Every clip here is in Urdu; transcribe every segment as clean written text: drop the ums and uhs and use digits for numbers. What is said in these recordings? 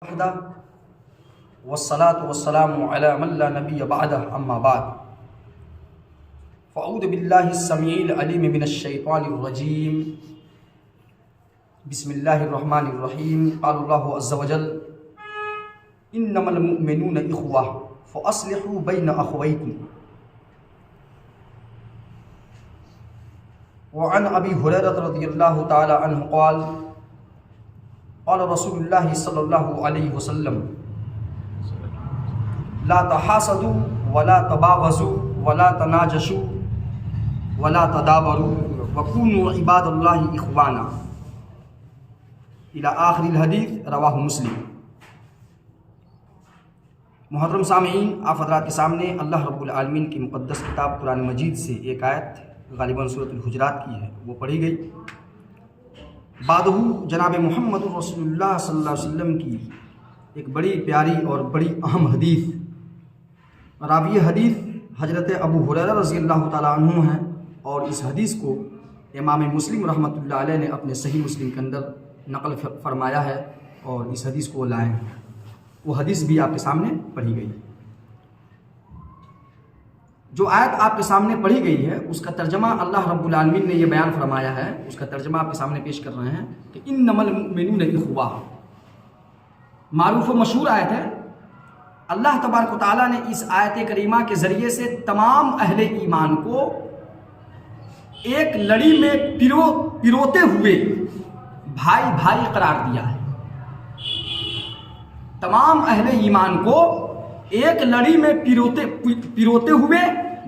وحدہ والصلاة والسلام علی من لا نبی بعدہ اما بعد فاعوذ باللہ السمیع العلیم من الشیطان الرجیم بسم اللہ الرحمن الرحیم قال اللہ عز وجل انما المؤمنون اخوہ فاصلحوا بین اخویکم وعن ابی ہریرہ رضی اللہ تعالی عنہ قال قال رسول اللہ صلی اللہ علیہ وسلم لا تحاسدوا ولا تباغضوا ولا تناجشوا ولا تدابروا وكونوا عباد اللہ اخوانا الى آخر الحدیث رواہ مسلم۔ محترم سامعین، آپ حضرات کے سامنے اللہ رب العالمین کی مقدس کتاب قرآن مجید سے ایک آیت غالباً سورۃ الحجرات کی ہے وہ پڑھی گئی۔ بعدہ جناب محمد رسول اللہ صلی اللہ علیہ وسلم کی ایک بڑی پیاری اور بڑی اہم حدیث، راوی حدیث حضرت ابو ہریرہ رضی اللہ تعالیٰ عنہ ہیں، اور اس حدیث کو امام مسلم رحمۃ اللہ علیہ نے اپنے صحیح مسلم کے اندر نقل فرمایا ہے اور اس حدیث کو لائے ہیں۔ وہ حدیث بھی آپ کے سامنے پڑھی گئی۔ جو آیت آپ کے سامنے پڑھی گئی ہے اس کا ترجمہ اللہ رب العالمین نے یہ بیان فرمایا ہے، اس کا ترجمہ آپ کے سامنے پیش کر رہے ہیں کہ انما المؤمنون اخوہ، معروف و مشہور آیت ہے۔ اللہ تبارک و تعالیٰ نے اس آیت کریمہ کے ذریعے سے تمام اہل ایمان کو ایک لڑی میں پروتے ہوئے بھائی بھائی قرار دیا ہے۔ تمام اہل ایمان کو ایک لڑی میں پروتے ہوئے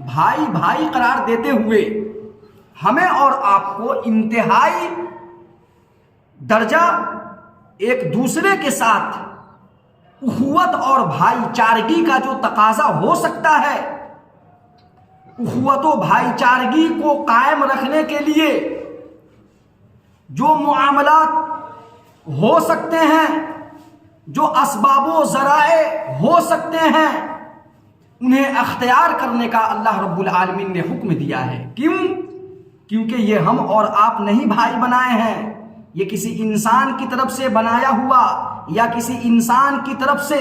بھائی بھائی قرار دیتے ہوئے ہمیں اور آپ کو انتہائی درجہ ایک دوسرے کے ساتھ اخوت اور بھائی چارگی کا جو تقاضا ہو سکتا ہے، اخوت و بھائی چارگی کو قائم رکھنے کے لیے جو معاملات ہو سکتے ہیں، جو اسباب و ذرائع ہو سکتے ہیں، انہیں اختیار کرنے کا اللہ رب العالمین نے حکم دیا ہے۔ کیونکہ یہ ہم اور آپ نہیں بھائی بنائے ہیں، یہ کسی انسان کی طرف سے بنایا ہوا یا کسی انسان کی طرف سے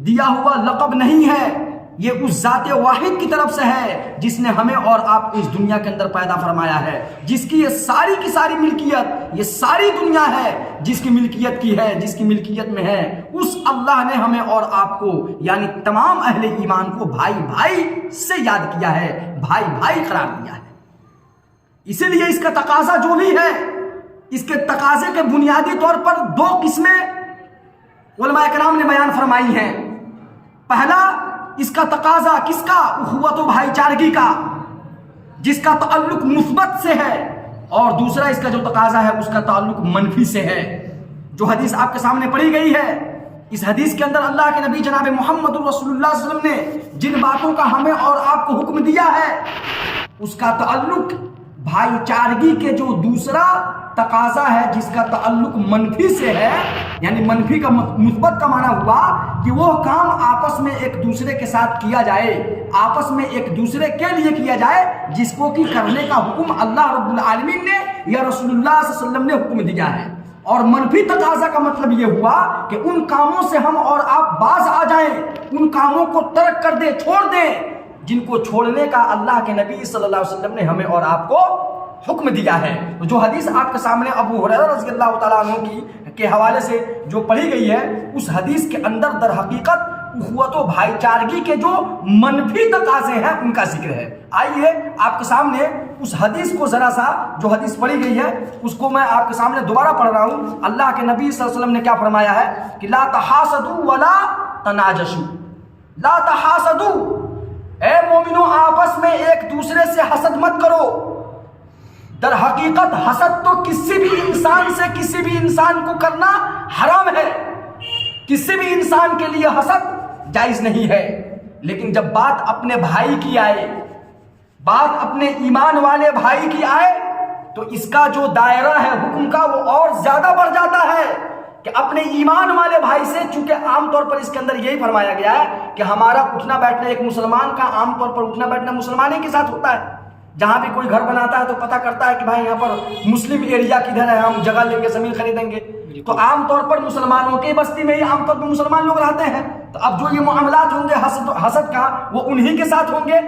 دیا ہوا لقب نہیں ہے، یہ اس ذات واحد کی طرف سے ہے جس نے ہمیں اور آپ کو اس دنیا کے اندر پیدا فرمایا ہے، جس کی یہ ساری کی ساری ملکیت، یہ ساری دنیا ہے جس کی ملکیت کی ہے، جس کی ملکیت میں ہے، اس اللہ نے ہمیں اور آپ کو یعنی تمام اہل ایمان کو بھائی بھائی سے یاد کیا ہے، بھائی بھائی قرار دیا ہے۔ اسی لیے اس کا تقاضا جو بھی ہے، اس کے تقاضے کے بنیادی طور پر دو قسمیں علماء کرام نے بیان فرمائی ہیں۔ پہلا، اس کا تقاضا کس کا؟ اخوت و بھائی چارگی کا، جس کا تعلق مثبت سے ہے، اور دوسرا اس کا جو تقاضا ہے اس کا تعلق منفی سے ہے۔ جو حدیث آپ کے سامنے پڑھی گئی ہے، اس حدیث کے اندر اللہ کے نبی جناب محمد رسول اللہ صلی اللہ علیہ وسلم نے جن باتوں کا ہمیں اور آپ کو حکم دیا ہے، اس کا تعلق بھائی چارگی کے جو دوسرا تقاضا ہے جس کا تعلق منفی سے ہے، یعنی منفی کا مثبت کا معنی ہوا کہ وہ کام آپس میں ایک دوسرے کے ساتھ کیا جائے، آپس میں ایک دوسرے کے لیے کیا جائے، جس کو کہ کرنے کا حکم اللہ رب العالمین نے یا رسول اللہ صلی اللہ علیہ وسلم نے حکم دیا ہے۔ اور منفی تقاضا کا مطلب یہ ہوا کہ ان کاموں سے ہم اور آپ باز آ جائیں، ان کاموں کو ترک کر دیں، چھوڑ دیں جن کو چھوڑنے کا اللہ کے نبی صلی اللہ علیہ وسلم نے ہمیں اور آپ کو حکم دیا ہے۔ تو جو حدیث آپ کے سامنے ابو ہریرہ رضی اللہ تعالیٰ عنہ کے حوالے سے جو پڑھی گئی ہے، اس حدیث کے اندر در حقیقت اخوت و بھائی چارگی کے جو منفی تقاضے ہیں ان کا ذکر ہے۔ آئیے آپ کے سامنے اس حدیث کو ذرا سا، جو حدیث پڑھی گئی ہے اس کو میں آپ کے سامنے دوبارہ پڑھ رہا ہوں۔ اللہ کے نبی صلی اللہ علیہ وسلم نے کیا فرمایا ہے کہ لا تحاسدوا ولا تناجشوا، لا تحاسدوا، اے مومنو آپس میں ایک دوسرے سے حسد مت کرو۔ در حقیقت حسد تو کسی بھی انسان سے کسی بھی انسان کو کرنا حرام ہے، کسی بھی انسان کے لیے حسد جائز نہیں ہے، لیکن جب بات اپنے بھائی کی آئے، بات اپنے ایمان والے بھائی کی آئے، تو اس کا جو دائرہ ہے حکم کا وہ اور زیادہ بڑھ جاتا ہے کہ اپنے ایمان والے بھائی سے، چونکہ عام طور پر اس کے اندر یہی فرمایا گیا ہے کہ ہمارا اٹھنا بیٹھنا ایک مسلمان کا عام طور پر اٹھنا بیٹھنا مسلمان ہی کے ساتھ ہوتا ہے۔ جہاں بھی کوئی گھر بناتا ہے تو پتہ کرتا ہے کہ بھائی یہاں پر مسلم ایریا کدھر ہے، ہم جگہ لیں گے، زمین خریدیں گے، تو عام طور پر مسلمانوں کے بستی میں ہی عام طور پر مسلمان لوگ رہتے ہیں، تو اب جو یہ معاملات ہوں گے حسد کا وہ انہی کے ساتھ ہوں گے۔